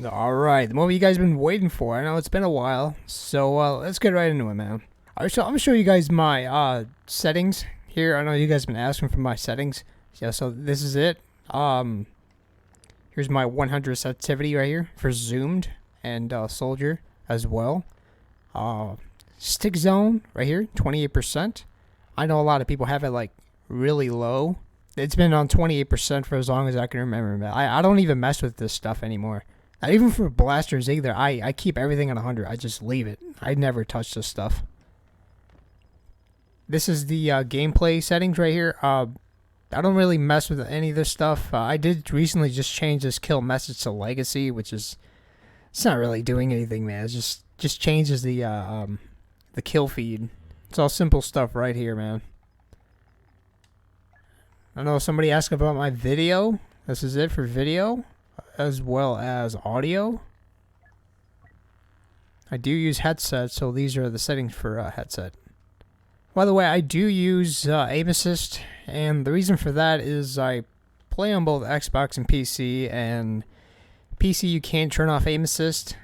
Alright, the moment you guys been waiting for. I know it's been a while, so let's get right into it, man. Alright, so I'm gonna show you guys my settings here. I know you guys been asking for my settings. Yeah, so this is it. Here's my 100 sensitivity right here for zoomed and soldier as well. Stick zone right here, 28%. I know a lot of people have it like really low. It's been on 28% for as long as I can remember. But I don't even mess with this stuff anymore. Not even for blasters either. I keep everything at 100. I just leave it. I never touch this stuff. This is the gameplay settings right here. I don't really mess with any of this stuff. I did recently just change this kill message to legacy, which is it's not really doing anything, man. It just changes the kill feed. It's all simple stuff right here, man. I know somebody asked about my video. This is it for video, as well as audio. I do use headset, so these are the settings for headset. By the way, I do use aim assist, and the reason for that is I play on both Xbox and PC, and PC you can't turn off aim assist,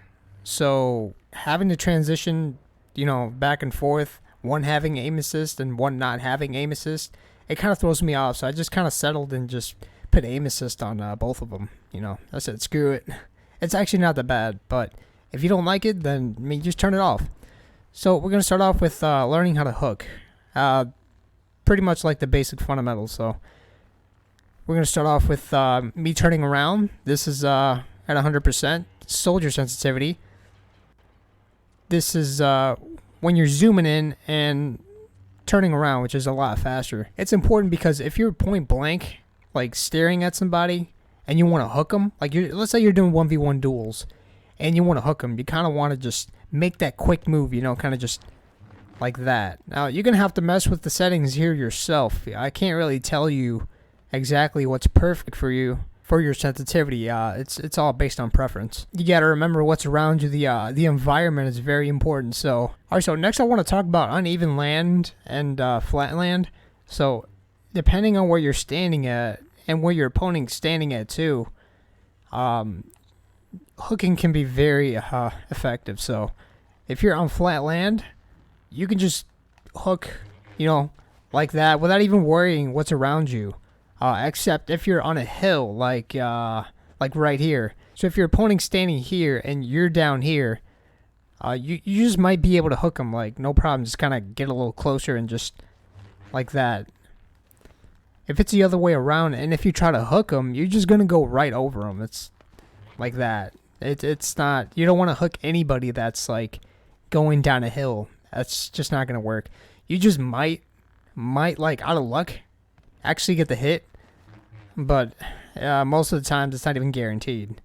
so having to transition, you know, back and forth, one having aim assist and one not having aim assist, it kind of throws me off, so I just kind of settled and just put aim assist on both of them. You know, I said screw it. It's actually not that bad, but if you don't like it, then I mean, just turn it off. So we're going to start off with learning how to hook. Pretty much like the basic fundamentals. So we're going to start off with me turning around. This is at 100% soldier sensitivity. This is when you're zooming in and turning around, which is a lot faster. It's important because if you're point blank, like staring at somebody, and you want to hook them, like let's say you're doing 1v1 duels, and you want to hook them, you kind of want to just make that quick move, you know, kind of just like that. Now, you're going to have to mess with the settings here yourself. I can't really tell you exactly what's perfect for you, for your sensitivity. It's all based on preference. You got to remember what's around you. The environment is very important. So, alright, so next I want to talk about uneven land and flat land. So, depending on where you're standing at, and where your opponent's standing at too, hooking can be very effective. So if you're on flat land, you can just hook, you know, like that without even worrying what's around you. Except if you're on a hill, like right here. So if your opponent's standing here and you're down here, you just might be able to hook them, like no problem. Just kind of get a little closer and just like that. If it's the other way around, and if you try to hook them, you're just gonna go right over them. It's like that. It's not. You don't want to hook anybody that's like going down a hill. That's just not gonna work. You just might like out of luck actually get the hit, but most of the times it's not even guaranteed.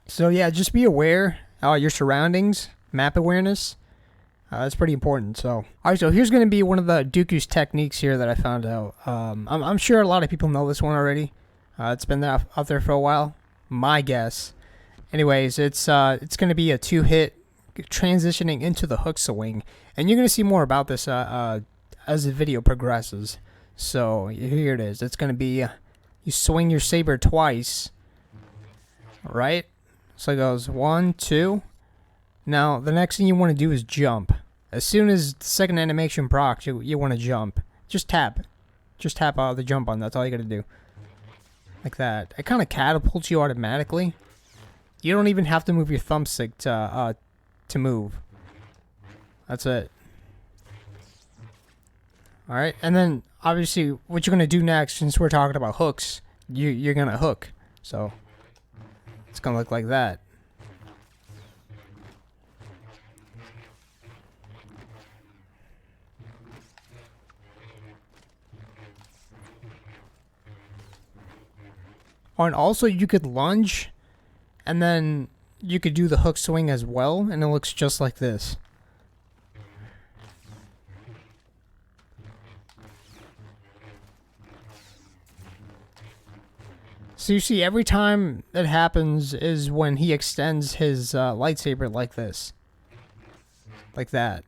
So yeah, just be aware your surroundings, map awareness. That's pretty important. So, alright, so here's going to be one of the Dooku's techniques here that I found out. I'm sure a lot of people know this one already. It's been out there for a while. My guess. Anyways, it's going to be a 2-hit transitioning into the hook swing. And you're going to see more about this as the video progresses. So, here it is. It's going to be you swing your saber twice. Right? So it goes 1, 2. Now, the next thing you want to do is jump. As soon as the second animation procs, you want to jump. Just tap. Just tap the jump on. That's all you got to do. Like that. It kind of catapults you automatically. You don't even have to move your thumbstick to move. That's it. Alright, and then, obviously, what you're going to do next, since we're talking about hooks, you're going to hook. So, it's going to look like that. And also, you could lunge, and then you could do the hook swing as well, and it looks just like this. So you see, every time that happens is when he extends his lightsaber like this. Like that.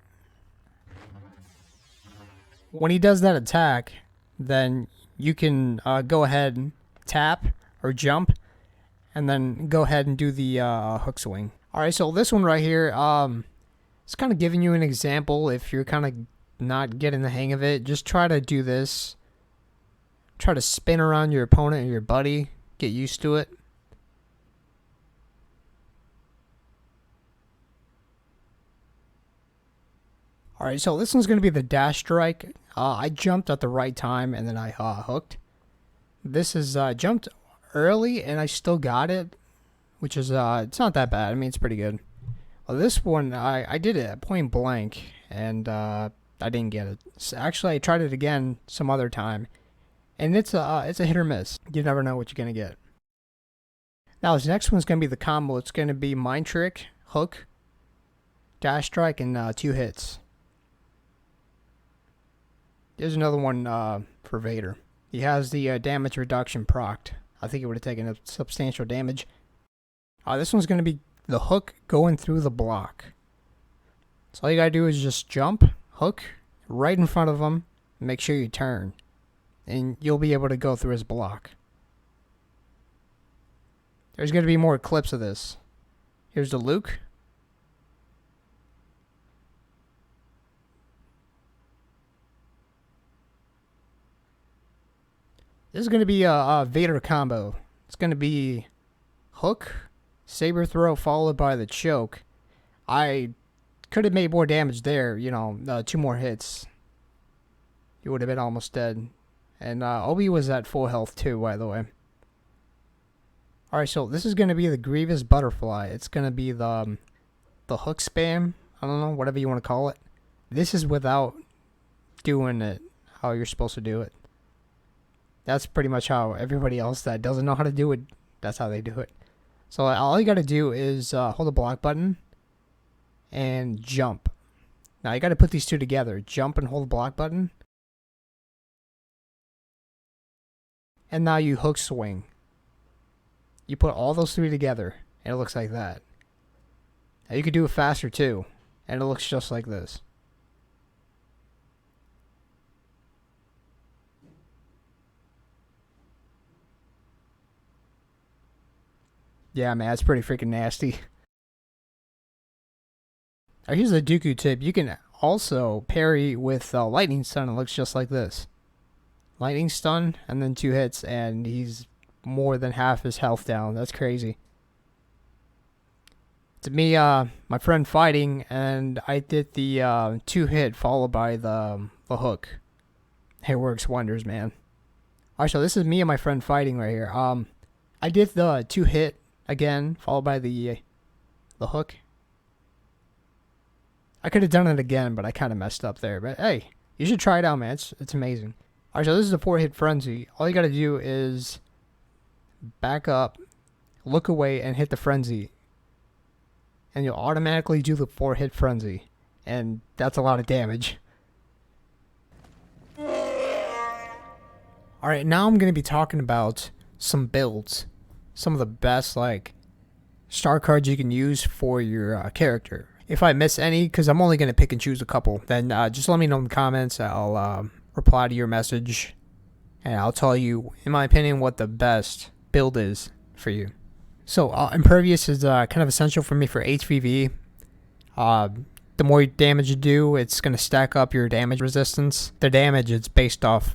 When he does that attack, then you can go ahead and tap or jump, and then go ahead and do the hook swing. Alright, so this one right here, it's kind of giving you an example. If you're kind of not getting the hang of it, just try to do this. Try to spin around your opponent or your buddy. Get used to it. Alright, so this one's going to be the dash strike. I jumped at the right time and then I hooked. This is jumped early and I still got it, which is it's not that bad. I mean, it's pretty good. Well, this one I did it at point blank and I didn't get it. So actually, I tried it again some other time, and it's a hit or miss. You never know what you're gonna get. Now this next one's gonna be the combo. It's gonna be mind trick, hook, dash strike, and 2 hits. There's another one for Vader. He has the damage reduction procced. I think it would have taken a substantial damage. This one's going to be the hook going through the block. So all you got to do is just jump, hook, right in front of him, and make sure you turn. And you'll be able to go through his block. There's going to be more clips of this. Here's the Luke. This is going to be a Vader combo. It's going to be hook, saber throw, followed by the choke. I could have made more damage there, 2 more hits. You would have been almost dead. And Obi was at full health too, by the way. Alright, so this is going to be the Grievous Butterfly. It's going to be the hook spam. I don't know, whatever you want to call it. This is without doing it how you're supposed to do it. That's pretty much how everybody else that doesn't know how to do it, that's how they do it. So all you got to do is hold the block button and jump. Now you got to put these two together. Jump and hold the block button. And now you hook swing. You put all those 3 together and it looks like that. Now you could do it faster too, and it looks just like this. Yeah, man, it's pretty freaking nasty. Here's the Dooku Tip. You can also parry with Lightning Stun. It looks just like this. Lightning Stun, and then 2 hits, and he's more than half his health down. That's crazy. To me, my friend fighting, and I did the 2 hit followed by the hook. It works wonders, man. Alright, so this is me and my friend fighting right here. I did the 2 hit again, followed by the hook. I could have done it again, but I kind of messed up there. But hey, you should try it out, man. It's amazing. Alright, so this is a 4-hit frenzy. All you got to do is back up, look away, and hit the frenzy. And you'll automatically do the 4-hit frenzy. And that's a lot of damage. Alright, now I'm going to be talking about some builds. Some of the best star cards you can use for your character. If I miss any, because I'm only going to pick and choose a couple, then just let me know in the comments. I'll reply to your message, and I'll tell you, in my opinion, what the best build is for you. So Impervious is kind of essential for me for HVV. The more damage you do, it's going to stack up your damage resistance. The damage is based off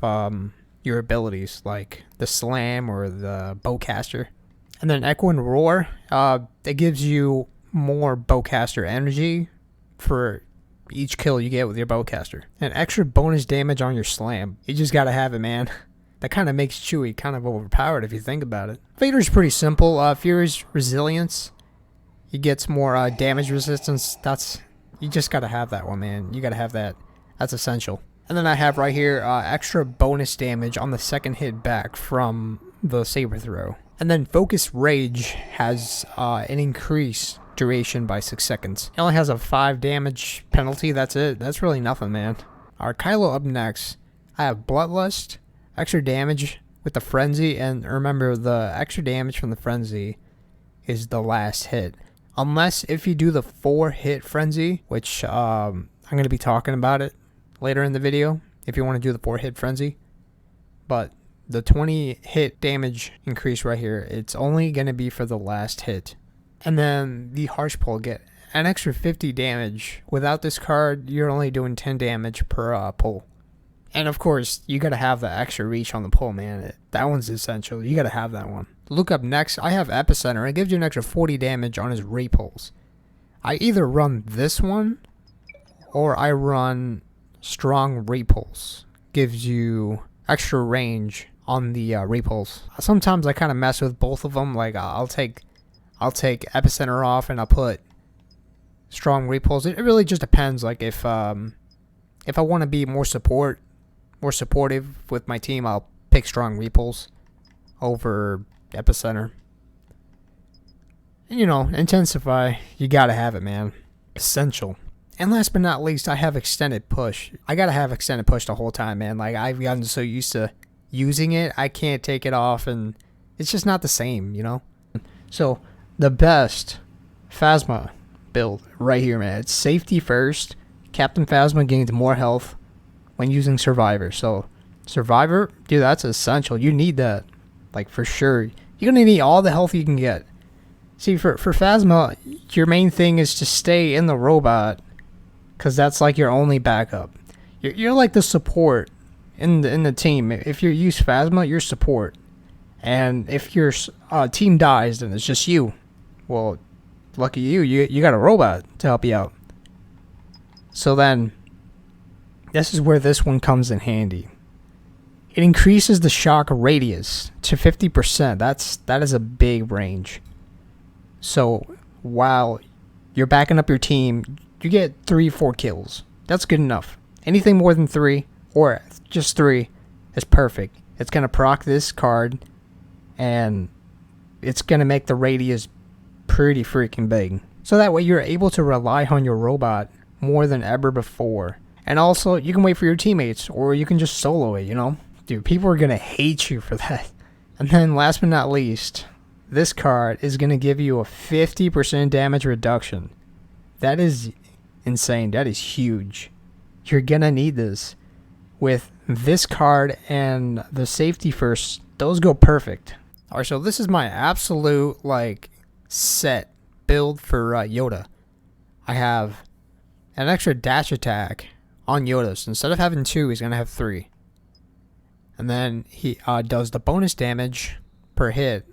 your abilities, like the Slam or the Bowcaster. And then Echo and Roar, it gives you more Bowcaster energy for each kill you get with your Bowcaster. And extra bonus damage on your Slam. You just gotta have it, man. That kind of makes Chewie kind of overpowered if you think about it. Vader's pretty simple. Fury's Resilience. He gets more damage resistance. You just gotta have that one, man. You gotta have that. That's essential. And then I have right here extra bonus damage on the second hit back from the saber throw. And then Focus Rage has an increased duration by 6 seconds. It only has a 5 damage penalty. That's it. That's really nothing, man. Alright, Kylo up next. I have Bloodlust, extra damage with the Frenzy, and remember the extra damage from the Frenzy is the last hit. Unless if you do the 4-hit Frenzy, which I'm going to be talking about it later in the video, if you want to do the 4-hit Frenzy. But the 20 hit damage increase right here, it's only going to be for the last hit. And then the harsh pull, get an extra 50 damage. Without this card, you're only doing 10 damage per pull. And of course, you got to have the extra reach on the pull, man. That one's essential. You got to have that one. Look up next, I have Epicenter. It gives you an extra 40 damage on his Rey pulls. I either run this one or I run Strong Rey pulls. Gives you extra range on the Rey pulls. Sometimes I kind of mess with both of them. Like I'll take Epicenter off and I'll put Strong Rey pulls. It really just depends. Like if I want to be more supportive with my team, I'll pick Strong Rey pulls over Epicenter. And, you know, Intensify, you gotta have it, man. Essential. And last but not least, I have Extended Push. I gotta have Extended Push the whole time, man. Like, I've gotten so used to using it, I can't take it off, and it's just not the same, you know? So, the best Phasma build right here, man. It's safety first. Captain Phasma gains more health when using Survivor. So, Survivor, dude, that's essential. You need that. Like, for sure. You're gonna need all the health you can get. See, for Phasma, your main thing is to stay in the robot, because that's like your only backup. You're like the support in the team. If you use Phasma, you're support. And if your team dies, then it's just you. Well, lucky you got a robot to help you out. So then, this is where this one comes in handy. It increases the shock radius to 50%. That is a big range. So while you're backing up your team, you get 3-4 kills. That's good enough. Anything more than 3 or just 3 is perfect. It's going to proc this card and it's going to make the radius pretty freaking big. So that way you're able to rely on your robot more than ever before. And also, you can wait for your teammates or you can just solo it, you know? Dude, people are going to hate you for that. And then last but not least, this card is going to give you a 50% damage reduction. That is insane. That is huge. You're going to need this. With this card and the safety first, those go perfect. Alright, so this is my absolute, like, set build for Yoda. I have an extra dash attack on Yoda. So instead of having 2, he's going to have 3. And then he does the bonus damage per hit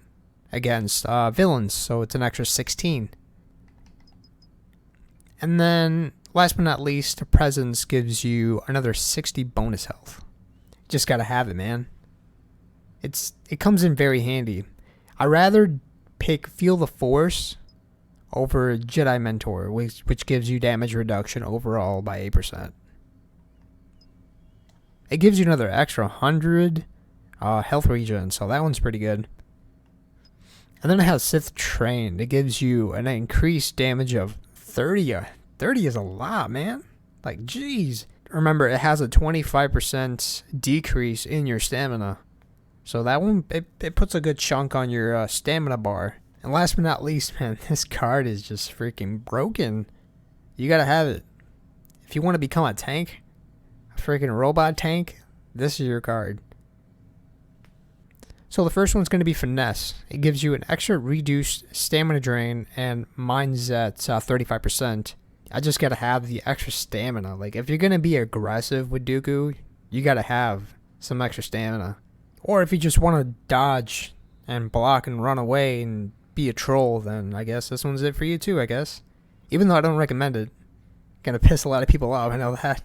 against villains, so it's an extra 16. And then, last but not least, Presence gives you another 60 bonus health. Just gotta have it, man. It comes in very handy. I rather pick Feel the Force over Jedi Mentor, which gives you damage reduction overall by 8%. It gives you another extra 100 health regen, so that one's pretty good. And then I have Sith Trained. It gives you an increased damage of 30. 30 is a lot, man. Like, jeez. Remember, it has a 25% decrease in your stamina. So that one, it puts a good chunk on your stamina bar. And last but not least, man, this card is just freaking broken. You gotta have it. If you want to become a tank, a freaking robot tank, this is your card. So the first one's going to be Finesse. It gives you an extra reduced stamina drain, and mine's at 35%. I just got to have the extra stamina. Like, if you're going to be aggressive with Dooku, you got to have some extra stamina. Or if you just want to dodge and block and run away and be a troll, then I guess this one's it for you too, I guess. Even though I don't recommend it. Going to piss a lot of people off, I know that.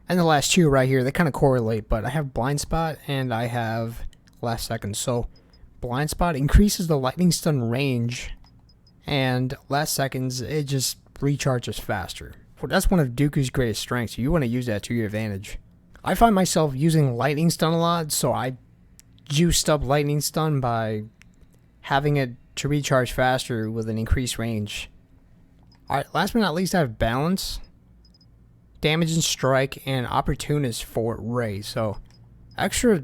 And the last 2 right here, they kind of correlate, but I have Blind Spot and I have Last Second. So Blind Spot increases the lightning stun range, and Last Seconds, it just recharges faster. Well, that's one of Dooku's greatest strengths. You want to use that to your advantage. I find myself using lightning stun a lot, so I juiced up lightning stun by having it to recharge faster with an increased range. Alright, last but not least, I have Balance, Damage and Strike, and Opportunist for Rey. So extra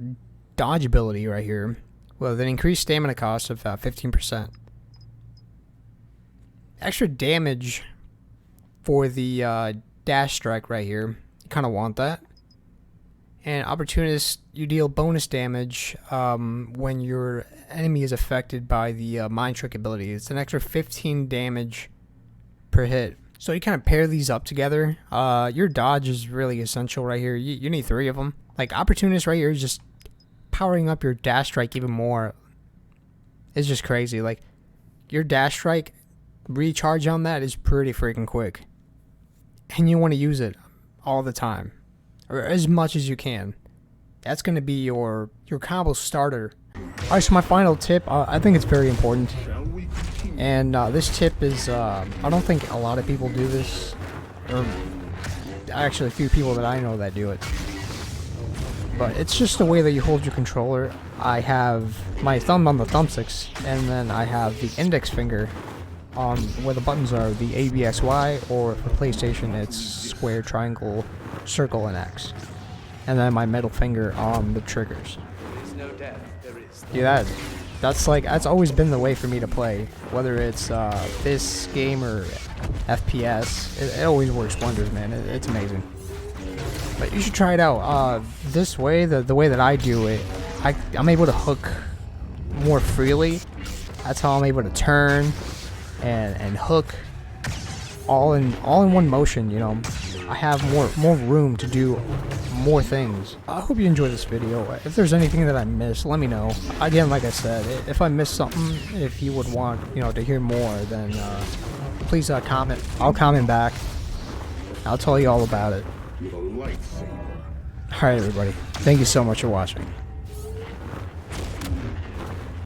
dodge ability right here with an increased stamina cost of 15%. Extra damage for the dash strike right here. You kind of want that. And Opportunist, you deal bonus damage when your enemy is affected by the Mind Trick ability. It's an extra 15 damage per hit. So you kind of pair these up together. Your dodge is really essential right here. You need 3 of them. Like Opportunist right here is just powering up your dash strike even more. It's just crazy. Like your dash strike recharge on that is pretty freaking quick. And you want to use it all the time. Or as much as you can. That's going to be your combo starter. Alright, so my final tip, I think it's very important. And this tip is, I don't think a lot of people do this. Or actually a few people that I know that do it. But it's just the way that you hold your controller. I have my thumb on the thumbsticks, and then I have the index finger on where the buttons are, the ABXY, or for PlayStation it's square, triangle, circle, and X. And then my middle finger on the triggers. Yeah, that's always been the way for me to play. Whether it's this game or FPS, it always works wonders, man. It's amazing. But you should try it out. This way, the way that I do it, I'm able to hook more freely. That's how I'm able to turn and hook all in one motion. You know, I have more room to do more things. I hope you enjoyed this video. If there's anything that I missed, let me know. Again, like I said, if I missed something, if you would want, you know, to hear more, then please comment. I'll comment back. I'll tell you all about it. Alright, everybody. Thank you so much for watching.